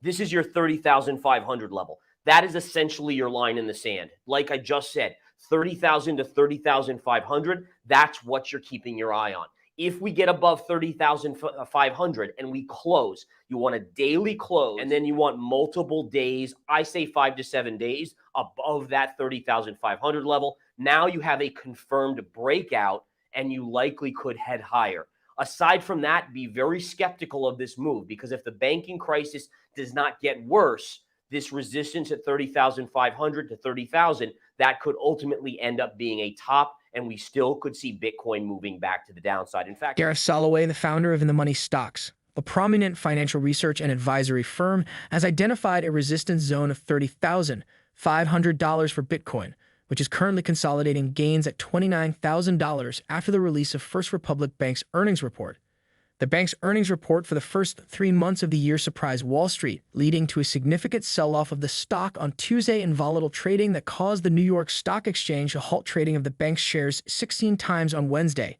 This is your 30,500 level. That is essentially your line in the sand. Like I just said, 30,000 to 30,500, that's what you're keeping your eye on. If we get above 30,500 and we close, you want a daily close, and then you want multiple days, I say 5 to 7 days above that 30,500 level. Now you have a confirmed breakout and you likely could head higher. Aside from that, be very skeptical of this move, because if the banking crisis does not get worse, this resistance at 30,500 to 30,000, that could ultimately end up being a top, and we still could see Bitcoin moving back to the downside. In fact, Gareth Soloway, the founder of In the Money Stocks, a prominent financial research and advisory firm, has identified a resistance zone of $30,500 for Bitcoin, which is currently consolidating gains at $29,000 after the release of First Republic Bank's earnings report. The bank's earnings report for the first 3 months of the year surprised Wall Street, leading to a significant sell-off of the stock on Tuesday in volatile trading that caused the New York Stock Exchange to halt trading of the bank's shares 16 times on Wednesday.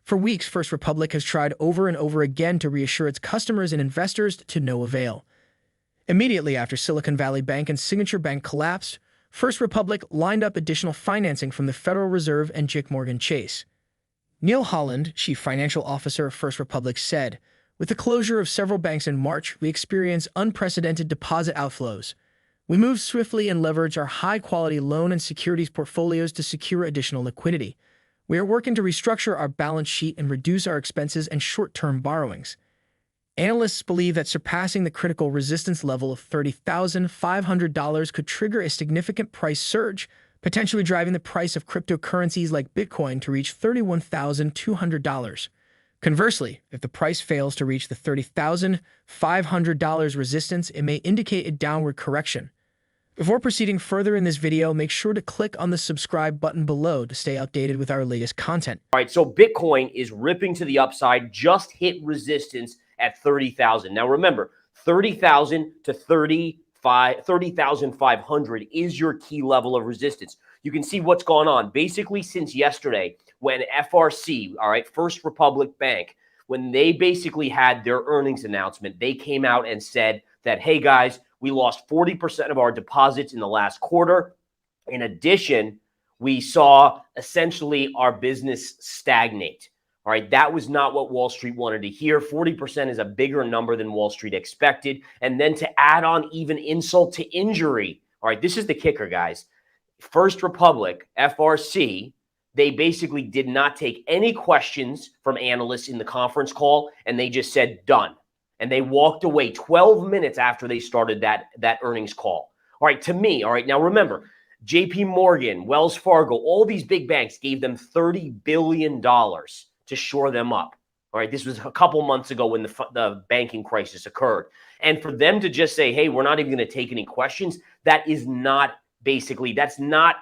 For weeks, First Republic has tried over and over again to reassure its customers and investors to no avail. Immediately after Silicon Valley Bank and Signature Bank collapsed, First Republic lined up additional financing from the Federal Reserve and JPMorgan Chase. Neil Holland, chief financial officer of First Republic, said, "With the closure of several banks in March, we experienced unprecedented deposit outflows. We moved swiftly and leveraged our high-quality loan and securities portfolios to secure additional liquidity. We are working to restructure our balance sheet and reduce our expenses and short-term borrowings." Analysts believe that surpassing the critical resistance level of $30,500 could trigger a significant price surge, potentially driving the price of cryptocurrencies like Bitcoin to reach $31,200. Conversely, if the price fails to reach the $30,500 resistance, it may indicate a downward correction. Before proceeding further in this video, make sure to click on the subscribe button below to stay updated with our latest content. All right, so Bitcoin is ripping to the upside, just hit resistance at 30,000. Now remember, 30,000 to 30,500 is your key level of resistance. You can see what's gone on. Basically, since yesterday, when FRC, all right, First Republic Bank, when they basically had their earnings announcement, they came out and said that, hey guys, we lost 40% of our deposits in the last quarter. In addition, we saw essentially our business stagnate. All right, that was not what Wall Street wanted to hear. 40% is a bigger number than Wall Street expected. And then to add on even insult to injury, all right, this is the kicker, guys. First Republic, FRC, they basically did not take any questions from analysts in the conference call, and they just said, done. And they walked away 12 minutes after they started that earnings call. All right, to me, all right, now remember, JPMorgan, Wells Fargo, all these big banks gave them $30 billion to shore them up. All right, this was a couple months ago when the banking crisis occurred. And for them to just say, hey, we're not even going to take any questions, that is not basically, that's not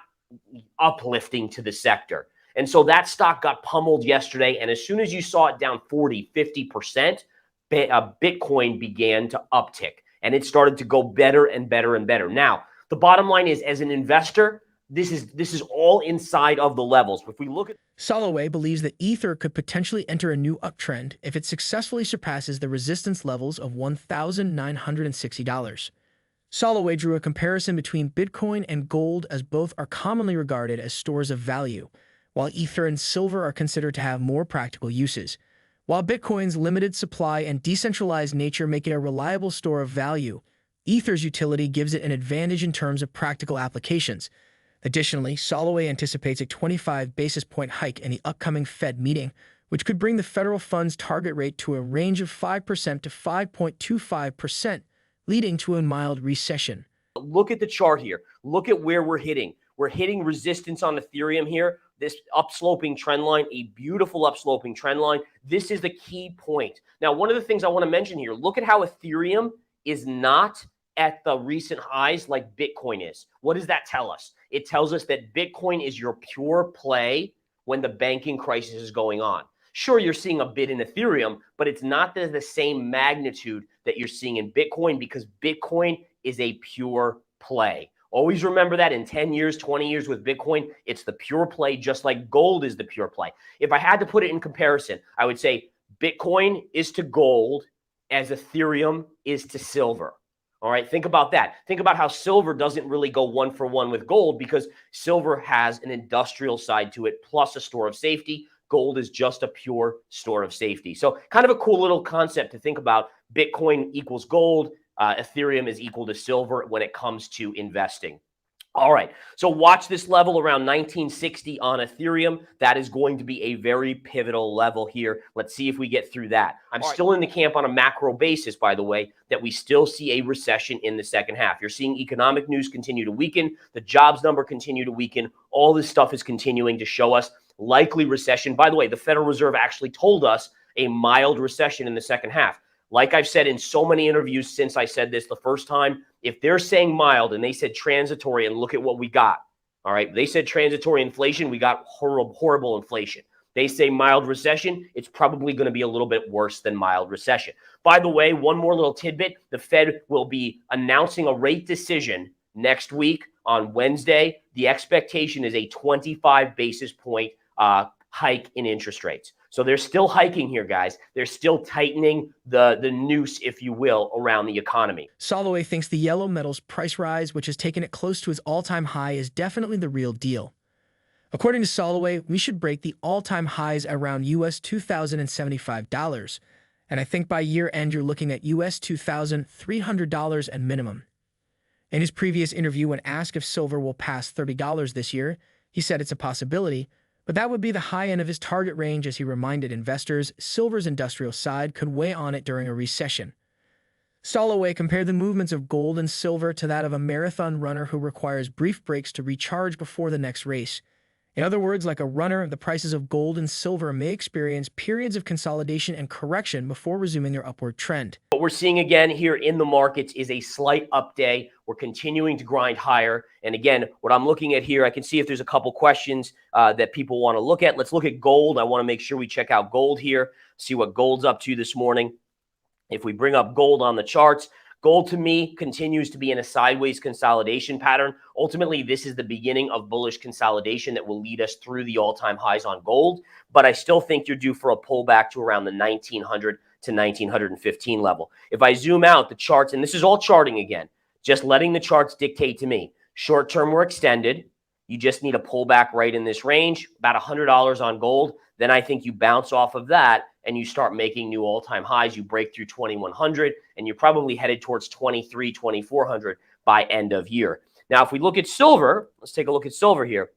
uplifting to the sector. And so that stock got pummeled yesterday. And as soon as you saw it down 40, 50%, Bitcoin began to uptick. And it started to go better and better and better. Now, the bottom line is, as an investor, this is all inside of the levels. If we look at Soloway believes that Ether could potentially enter a new uptrend if it successfully surpasses the resistance levels of $1,960. Soloway drew a comparison between Bitcoin and gold, as both are commonly regarded as stores of value, while Ether and silver are considered to have more practical uses. While Bitcoin's limited supply and decentralized nature make it a reliable store of value, Ether's utility gives it an advantage in terms of practical applications. Additionally, Soloway anticipates a 25 basis point hike in the upcoming Fed meeting, which could bring the federal funds target rate to a range of 5% to 5.25%, leading to a mild recession. Look at the chart here. Look at where we're hitting. We're hitting resistance on Ethereum here. This upsloping trend line, a beautiful upsloping trend line. This is the key point. Now, one of the things I want to mention here, look at how Ethereum is not at the recent highs like Bitcoin is. What does that tell us? It tells us that Bitcoin is your pure play when the banking crisis is going on. Sure, you're seeing a bit in Ethereum, but it's not the same magnitude that you're seeing in Bitcoin, because Bitcoin is a pure play. Always remember that in 10 years, 20 years with Bitcoin, it's the pure play, just like gold is the pure play. If I had to put it in comparison, I would say Bitcoin is to gold as Ethereum is to silver. All right, think about that. Think about how silver doesn't really go one for one with gold because silver has an industrial side to it plus a store of safety. Gold is just a pure store of safety. So kind of a cool little concept to think about. Bitcoin equals gold. Ethereum is equal to silver when it comes to investing. All right, so watch this level around 1960 on Ethereum. That is going to be a very pivotal level here. Let's see if we get through that. I'm still in the camp on a macro basis, by the way, that we still see a recession in the second half. You're seeing economic news continue to weaken. The jobs number continue to weaken. All this stuff is continuing to show us likely recession. By the way, the Federal Reserve actually told us a mild recession in the second half. Like I've said in so many interviews since I said this the first time, if they're saying mild and they said transitory, and look at what we got, all right? They said transitory inflation, we got horrible inflation. They say mild recession, it's probably going to be a little bit worse than mild recession. By the way, one more little tidbit, the Fed will be announcing a rate decision next week on Wednesday. The expectation is a 25 basis point hike in interest rates. So they're still hiking here, guys. They're still tightening the noose, if you will, around the economy. Soloway thinks the yellow metal's price rise, which has taken it close to its all-time high, is definitely the real deal. According to Soloway, we should break the all-time highs around US $2,075. And I think by year end, you're looking at US $2,300 at minimum. In his previous interview, when asked if silver will pass $30 this year, he said it's a possibility, but that would be the high end of his target range. As he reminded investors, silver's industrial side could weigh on it during a recession. Soloway compared the movements of gold and silver to that of a marathon runner who requires brief breaks to recharge before the next race. In other words, like a runner, the prices of gold and silver may experience periods of consolidation and correction before resuming their upward trend. What we're seeing again here in the markets is a slight up day. We're continuing to grind higher. And again, what I'm looking at here, I can see if there's a couple questions that people want to look at. Let's look at gold. I want to make sure we check out gold here, see what gold's up to this morning. If we bring up gold on the charts, gold to me continues to be in a sideways consolidation pattern. Ultimately, this is the beginning of bullish consolidation that will lead us through the all-time highs on gold. But I still think you're due for a pullback to around the 1900 to 1915 level. If I zoom out the charts, and this is all charting again, just letting the charts dictate to me. Short term, we're extended. You just need a pullback right in this range, about $100 on gold. Then I think you bounce off of that and you start making new all-time highs. You break through 2100 and you're probably headed towards 2400 by end of year. Now, if we look at silver, let's take a look at silver here.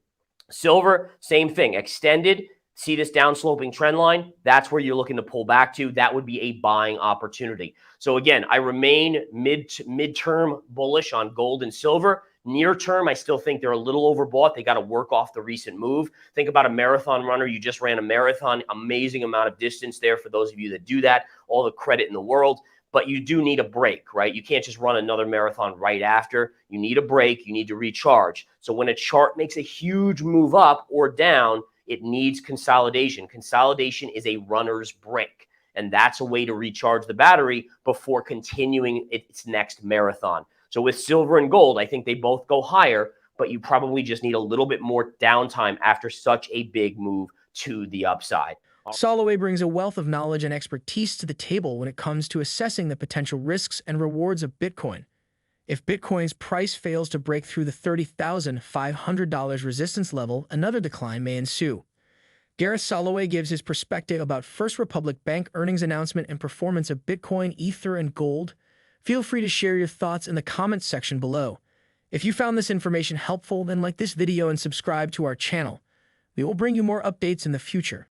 Silver, same thing, extended. See this downsloping trend line? That's where you're looking to pull back to. That would be a buying opportunity. So again, I remain midterm bullish on gold and silver. Near term, I still think they're a little overbought. They got to work off the recent move. Think about a marathon runner. You just ran a marathon, amazing amount of distance there for those of you that do that. All the credit in the world. But you do need a break, right? You can't just run another marathon right after. You need a break. You need to recharge. So when a chart makes a huge move up or down, it needs consolidation. Consolidation is a runner's break. And that's a way to recharge the battery before continuing its next marathon. So with silver and gold, I think they both go higher, but you probably just need a little bit more downtime after such a big move to the upside. Soloway brings a wealth of knowledge and expertise to the table when it comes to assessing the potential risks and rewards of Bitcoin. If Bitcoin's price fails to break through the $30,500 resistance level, another decline may ensue. Gareth Soloway gives his perspective about First Republic Bank earnings announcement and performance of Bitcoin, Ether, and gold. Feel free to share your thoughts in the comments section below. If you found this information helpful, then like this video and subscribe to our channel. We will bring you more updates in the future.